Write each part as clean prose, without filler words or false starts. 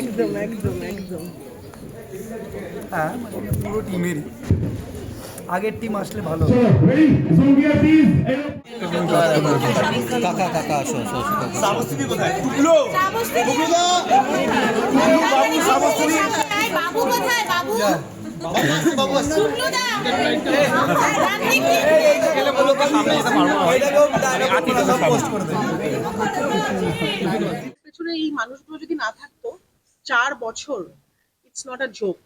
একদম একদম একদম। হ্যাঁ, পুরো টিমেরই। আগের টিম আসলে ভালো। কাকা কাকা আসো আসো আসো কাকা। সামস্তি কোথায়? টুকলো টুকলো দা টুকলো বাবু সামস্তি বাবু কোথায় বাবু? বাবু আসছে বাবু আসছে পেছনে এই মানুষগুলো যদি না থাকতো, 4 বছর, ইটস নট আ জোক।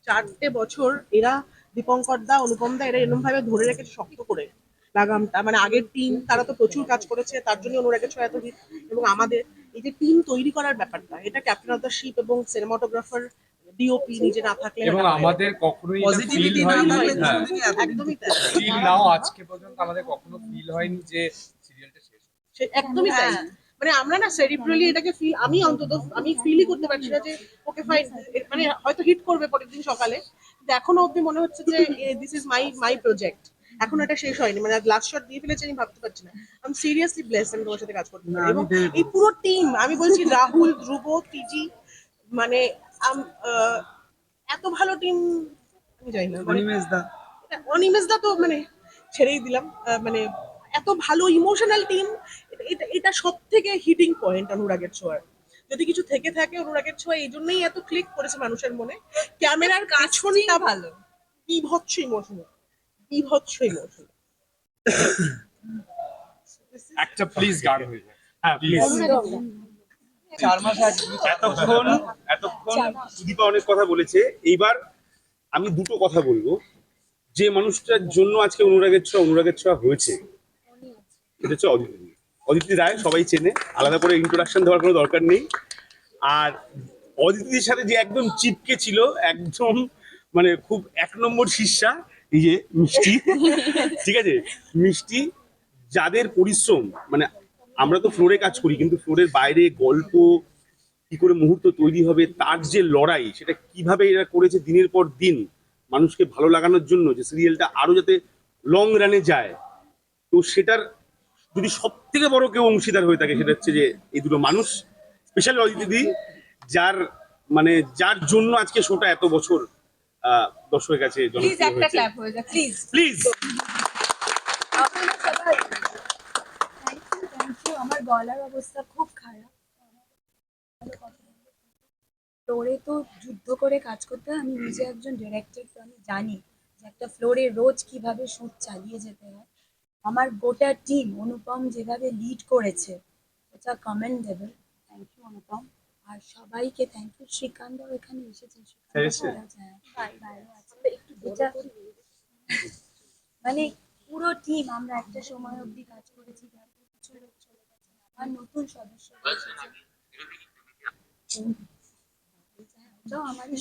4টে বছর এরা, দীপঙ্কর দা, অনুপম দা, এরা এরকম ভাবে ধরে রেখেছে শক্ত করে লাগামটা। মানে আগের টিম, তারা তো প্রচুর কাজ করেছে, তার জন্য অনুরাগের ছোঁয়া এত হিট। এবং আমাদের এই যে টিম তৈরি করার ব্যাপারটা, এটা ক্যাপ্টেন অফ দ্য শিপ এবং সিনেমাটোগ্রাফার, ডিওপি নিজে না থাকলে এবং আমাদের কখনোই পজিটিভিটি না থাকলে একদমই তাই। ফিল নাও আজকে পর্যন্ত আমাদের কখনো ফিল হয়নি যে সিরিয়ালটা শেষ। একদমই তাই। মানে আমরা না সেরিব্রালি এটাকে ফিল, আমি অন্তত আমি ফিলই করতে পারছি না যে ওকে ফাইন, মানে হয়তো হিট করবে পরের দিন সকালে, কিন্তু এখনো অব্দি মনে হচ্ছে যে দিস ইজ মাই প্রজেক্ট। এখন এটা শেষ হয়নি, মানে লাস্ট শট দিয়ে ফেলেছে আমি ভাবতে পারছি না। আমি সিরিয়াসলি ব্লেসড আমি তোমার সাথে কাজ করতে পারি। এবং এই পুরো টিম, আমি বলছি রাহুল, ধ্রুব, টিজি, মানে এত ভালো টিম আমি জানি না। অনিমেষ দা তো মানে ছেড়েই দিলাম। মানে এত ভালো ইমোশনাল টিম, এটা সব থেকে হিটিং পয়েন্ট অনুরাগের ছোঁয়ার। যদি কিছু থেকে থাকে অনুরাগের ছোঁয়া এই জন্যই এত ক্লিক করেছে মানুষের মনে। ক্যামেরার কাছনটা ভালো, বিভৎস ইমোশনাল, বিভৎস ইমোশনাল। একটা প্লিজ গান হয়ে যায়। হ্যাঁ প্লিজ। এতক্ষণ সুদীপা অনেক কথা বলেছে। এইবার আমি দুটো কথা বলবো। যে মানুষটার জন্য আজকে অনুরাগের ছোঁয়া হয়েছে, সেটা হচ্ছে অদিতি। অদিতি রায় সবাই চেনে, আলাদা করে ইন্ট্রোডাকশন দেওয়ার কোনো দরকার নেই। আর অদিতির সাথে যে একদম চিপকে ছিল, একদম মানে খুব 1 নম্বর শিষ্যা, এই যে মিষ্টি, ঠিক আছে, মিষ্টি, যাদের পরিশ্রম, মানে আমরা তো ফ্লোরে কাজ করি, কিন্তু ফ্লোরের বাইরে গল্প কি করে মুহূর্ত তৈরি হবে, তার যে লড়াই, সেটা কিভাবে এরা করেছে দিনের পর দিন মানুষকে ভালো লাগানোর জন্য, যে সিরিয়ালটা আরো যাতে লং রানে যায়। তো সেটার যদি সব থেকে বড় কেউ অংশীদার হয়ে থাকে, সেটা হচ্ছে যে এই দুটো মানুষ, স্পেশালি অদিতি, যার মানে যার জন্য আজকে শোটা এত বছর দর্শকের কাছে জনপ্রিয় হয়েছে। প্লিজ আমার গলার অবস্থা খুব খারাপ। ফ্লোরে তো যুদ্ধ করে কাজ করতে হয়। আমি নিজে একজন ডিরেক্টর, তো আমি জানি যে একটা ফ্লোরে রোজ কিভাবে শুট চালিয়ে যেতে হয়। আমার গোটা টিম, অনুপম যেভাবে লিড করেছে, এটা কমেন্ডেবল। থ্যাংক ইউ অনুপম। আর সবাইকে থ্যাংক ইউ। শ্রীকান্তও এখানে এসেছে। মানে পুরো টিম আমরা একটা সময় অবধি কাজ করেছি, তারপর কিছু লোক চলে গেছে, আর নতুন সদস্য এসেছে। তো আমাদের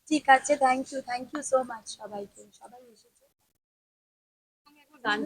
ঠিক আছে, থ্যাংক ইউ সো মাচ সবাইকে, সবাই এসেছে। গান